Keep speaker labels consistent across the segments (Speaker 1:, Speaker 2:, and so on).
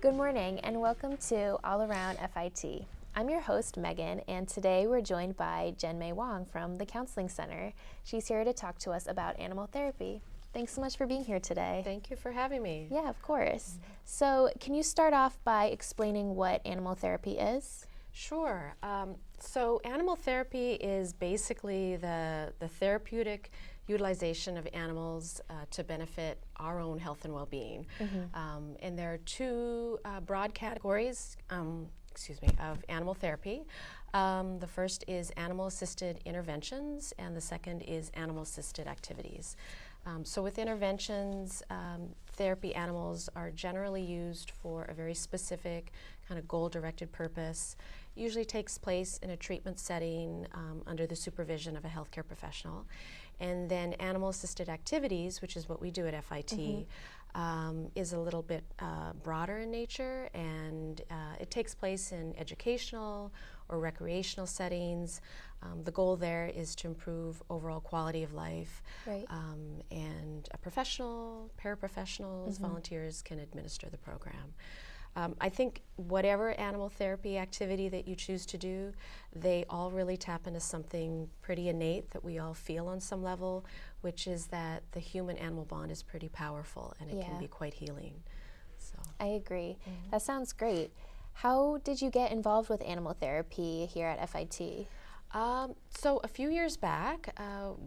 Speaker 1: Good morning and welcome to All Around FIT. I'm your host, Megan, and today we're joined by Jen-May Wong from the Counseling Center. She's here to talk to us about animal therapy. Thanks so much for being here today.
Speaker 2: Thank you for having me.
Speaker 1: Yeah, of course. So can you start off by explaining what animal therapy is?
Speaker 2: Sure. So animal therapy is basically the therapeutic utilization of animals to benefit our own health and well-being. And there are two broad categories of animal therapy. The first is animal-assisted interventions, and the second is animal-assisted activities. So with interventions, therapy animals are generally used for a very specific kind of goal-directed purpose. Usually takes place in a treatment setting under the supervision of a healthcare professional. And then animal-assisted activities, which is what we do at FIT, is a little bit broader in nature, and it takes place in educational or recreational settings. The goal there is to improve overall quality of life,
Speaker 1: Right.
Speaker 2: and a professional, paraprofessionals, volunteers can administer the program. I think whatever animal therapy activity that you choose to do, they all really tap into something pretty innate that we all feel on some level, which is that the human-animal bond is pretty powerful and it can be quite healing. So.
Speaker 1: I agree. That sounds great. How did you get involved with animal therapy here at FIT?
Speaker 2: So a few years back,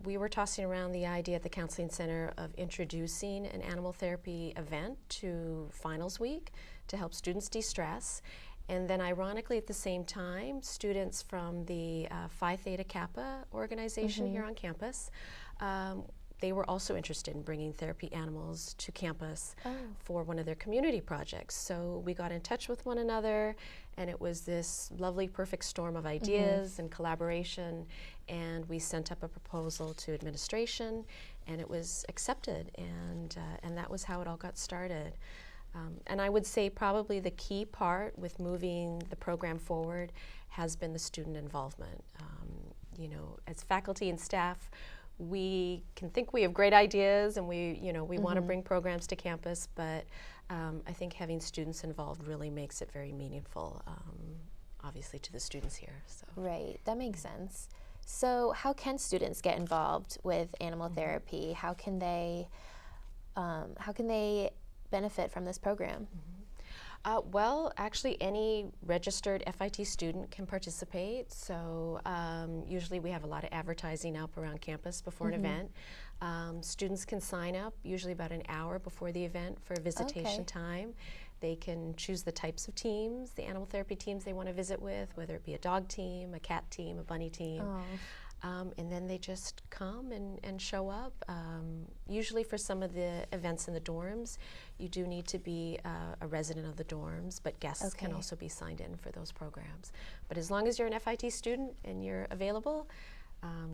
Speaker 2: we were tossing around the idea at the Counseling Center of introducing an animal therapy event to finals week to help students de-stress. And then ironically at the same time, students from the Phi Theta Kappa organization here on campus, they were also interested in bringing therapy animals to campus for one of their community projects. So we got in touch with one another, and it was this lovely, perfect storm of ideas and collaboration, and we sent up a proposal to administration, and it was accepted, and that was how it all got started. And I would say probably the key part with moving the program forward has been the student involvement. You know, as faculty and staff, we can think we have great ideas and we want to bring programs to campus, but I think having students involved really makes it very meaningful, obviously, to the students here. So.
Speaker 1: Right, that makes sense. So how can students get involved with animal therapy? How can they benefit from this program?
Speaker 2: Well, actually, any registered FIT student can participate. So usually we have a lot of advertising up around campus before an event. Students can sign up usually about an hour before the event for visitation time. They can choose the types of teams, the animal therapy teams they want to visit with, whether it be a dog team, a cat team, a bunny team. And then they just come and show up. Usually for some of the events in the dorms, you do need to be a resident of the dorms, but guests can also be signed in for those programs. But as long as you're an FIT student and you're available,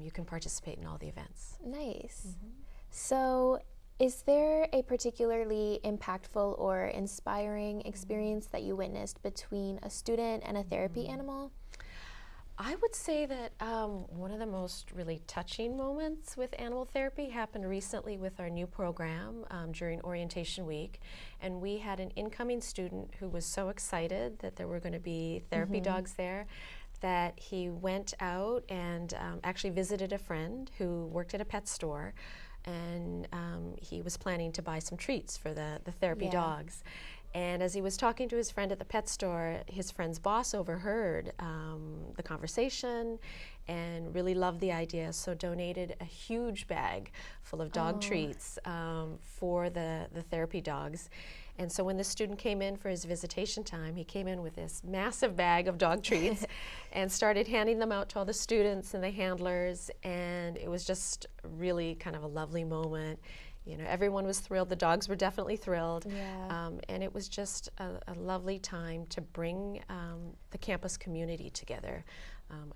Speaker 2: you can participate in all the events.
Speaker 1: Nice. So is there a particularly impactful or inspiring experience that you witnessed between a student and a therapy animal?
Speaker 2: I would say that one of the most really touching moments with animal therapy happened recently with our new program during orientation week. And we had an incoming student who was so excited that there were going to be therapy dogs there that he went out and actually visited a friend who worked at a pet store. And he was planning to buy some treats for the therapy dogs. And as he was talking to his friend at the pet store, his friend's boss overheard the conversation and really loved the idea, so donated a huge bag full of dog treats for the therapy dogs. And so when the student came in for his visitation time, he came in with this massive bag of dog treats and started handing them out to all the students and the handlers, and it was just really kind of a lovely moment. You know, everyone was thrilled. The dogs were definitely thrilled. And it was just a lovely time to bring the campus community together.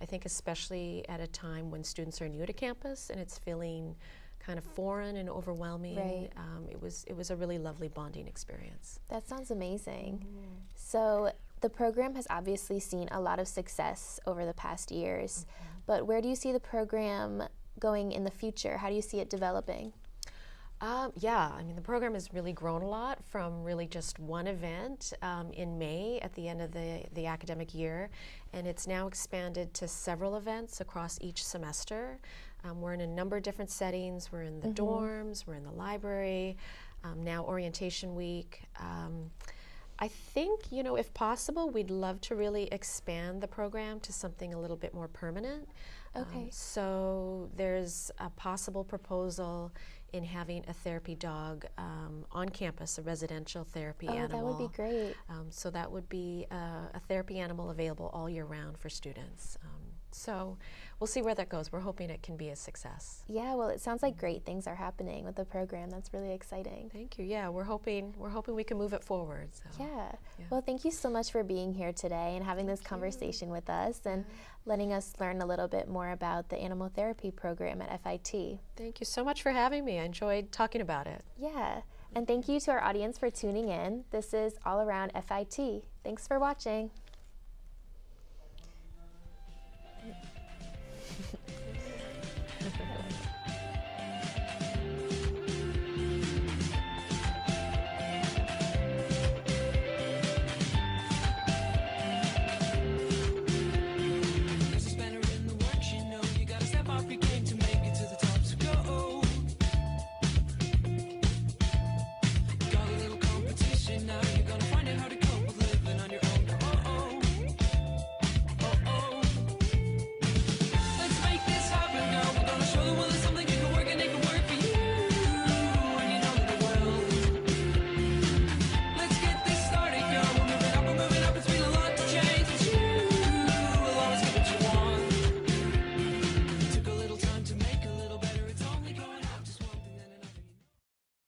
Speaker 2: I think especially at a time when students are new to campus and it's feeling kind of foreign and overwhelming. It was a really lovely bonding experience.
Speaker 1: That sounds amazing. So the program has obviously seen a lot of success over the past years, but where do you see the program going in the future? How do you see it developing?
Speaker 2: Yeah, I mean, the program has really grown a lot from really just one event in May at the end of the academic year, and it's now expanded to several events across each semester. We're in a number of different settings. We're in the dorms, we're in the library, now orientation week. I think, if possible, we'd love to really expand the program to something a little bit more permanent.
Speaker 1: Okay.
Speaker 2: So there's a possible proposal in having a therapy dog on campus, a residential therapy animal.
Speaker 1: That would be great.
Speaker 2: So that would be a therapy animal available all year round for students. So we'll see where that goes. We're hoping it can be a success.
Speaker 1: Yeah, well, it sounds like great things are happening with the program. That's really exciting.
Speaker 2: Thank you. Yeah, we're hoping we can move it forward. So.
Speaker 1: Yeah. Well, thank you so much for being here today and having this conversation with us and letting us learn a little bit more about the animal therapy program at FIT.
Speaker 2: Thank you so much for having me. I enjoyed talking about it.
Speaker 1: Yeah. And thank you to our audience for tuning in. This is All Around FIT. Thanks for watching.